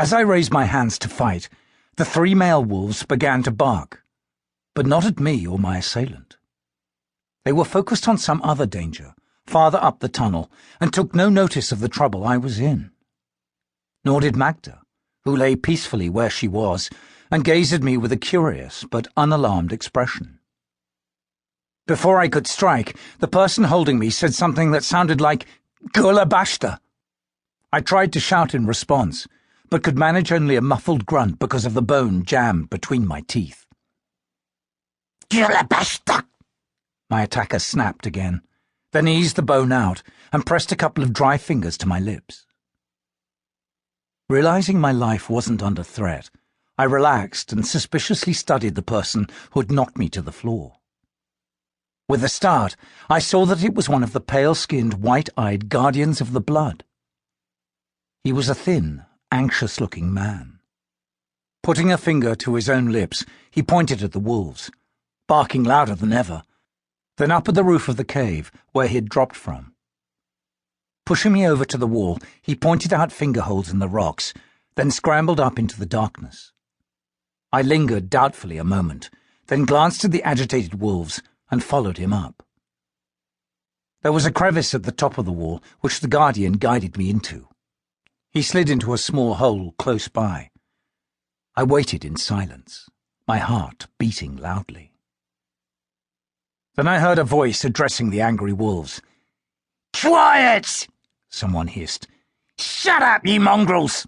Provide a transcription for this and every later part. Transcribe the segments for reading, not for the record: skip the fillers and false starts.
As I raised my hands to fight, the 3 male wolves began to bark, but not at me or my assailant. They were focused on some other danger, farther up the tunnel, and took no notice of the trouble I was in. Nor did Magda, who lay peacefully where she was and gazed at me with a curious but unalarmed expression. Before I could strike, the person holding me said something that sounded like "Gula bashta." I tried to shout in response, but could manage only a muffled grunt because of the bone jammed between my teeth. "Gula bashta!" My attacker snapped again, then eased the bone out and pressed a couple of dry fingers to my lips. Realizing my life wasn't under threat, I relaxed and suspiciously studied the person who had knocked me to the floor. With a start, I saw that it was one of the pale-skinned, white-eyed guardians of the blood. He was a thin, anxious-looking man. Putting a finger to his own lips, he pointed at the wolves, barking louder than ever, then up at the roof of the cave where he had dropped from. Pushing me over to the wall, he pointed out finger holes in the rocks, then scrambled up into the darkness. I lingered doubtfully a moment, then glanced at the agitated wolves and followed him up. There was a crevice at the top of the wall which the guardian guided me into. He slid into a small hole close by. I waited in silence, my heart beating loudly. Then I heard a voice addressing the angry wolves. "Quiet!" someone hissed. "Shut up, you mongrels!"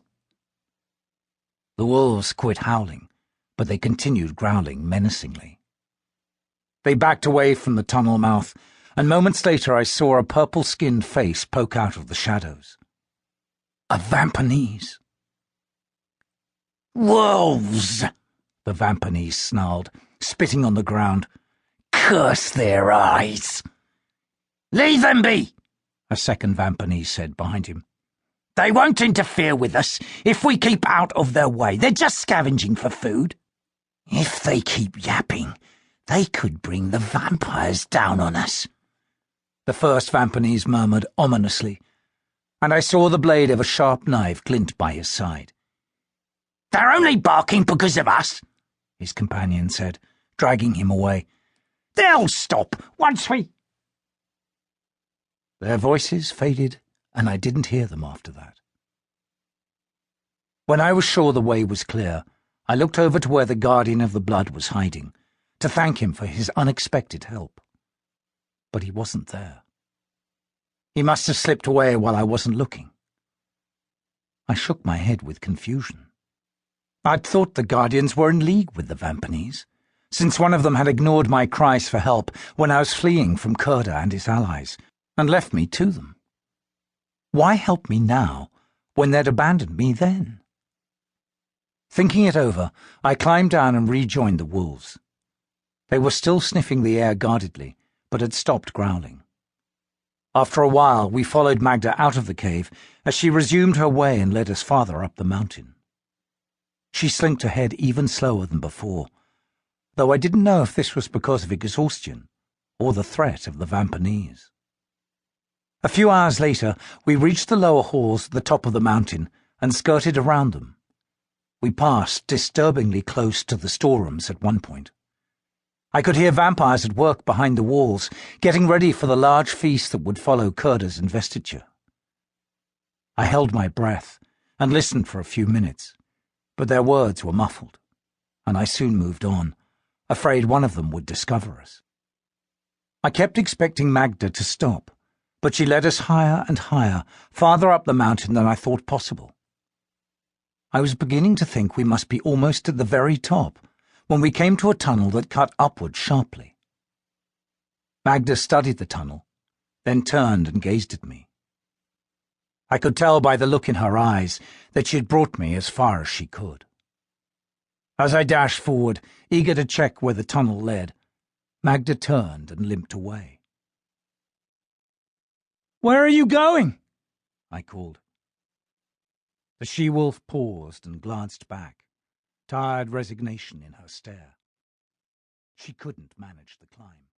The wolves quit howling, but they continued growling menacingly. They backed away from the tunnel mouth, and moments later I saw a purple-skinned face poke out of the shadows. A Vampanese. "Wolves!" the Vampanese snarled, spitting on the ground. "Curse their eyes!" "Leave them be!" a second Vampanese said behind him. "They won't interfere with us if we keep out of their way. They're just scavenging for food. If they keep yapping, they could bring the vampires down on us," the first Vampanese murmured ominously, and I saw the blade of a sharp knife glint by his side. "They're only barking because of us," his companion said, dragging him away. "They'll stop once we—" Their voices faded, and I didn't hear them after that. When I was sure the way was clear, I looked over to where the guardian of the blood was hiding, to thank him for his unexpected help. But he wasn't there. He must have slipped away while I wasn't looking. I shook my head with confusion. I'd thought the guardians were in league with the Vampanese, since one of them had ignored my cries for help when I was fleeing from Kurda and his allies, and left me to them. Why help me now, when they'd abandoned me then? Thinking it over, I climbed down and rejoined the wolves. They were still sniffing the air guardedly, but had stopped growling. After a while, we followed Magda out of the cave as she resumed her way and led us farther up the mountain. She slinked ahead even slower than before, though I didn't know if this was because of exhaustion or the threat of the Vampanese. A few hours later, we reached the lower halls at the top of the mountain and skirted around them. We passed disturbingly close to the storerooms at one point. I could hear vampires at work behind the walls, getting ready for the large feast that would follow Kurda's investiture. I held my breath and listened for a few minutes, but their words were muffled, and I soon moved on, afraid one of them would discover us. I kept expecting Magda to stop, but she led us higher and higher, farther up the mountain than I thought possible. I was beginning to think we must be almost at the very top, when we came to a tunnel that cut upward sharply. Magda studied the tunnel, then turned and gazed at me. I could tell by the look in her eyes that she had brought me as far as she could. As I dashed forward, eager to check where the tunnel led, Magda turned and limped away. "Where are you going?" I called. The she-wolf paused and glanced back, tired resignation in her stare. She couldn't manage the climb.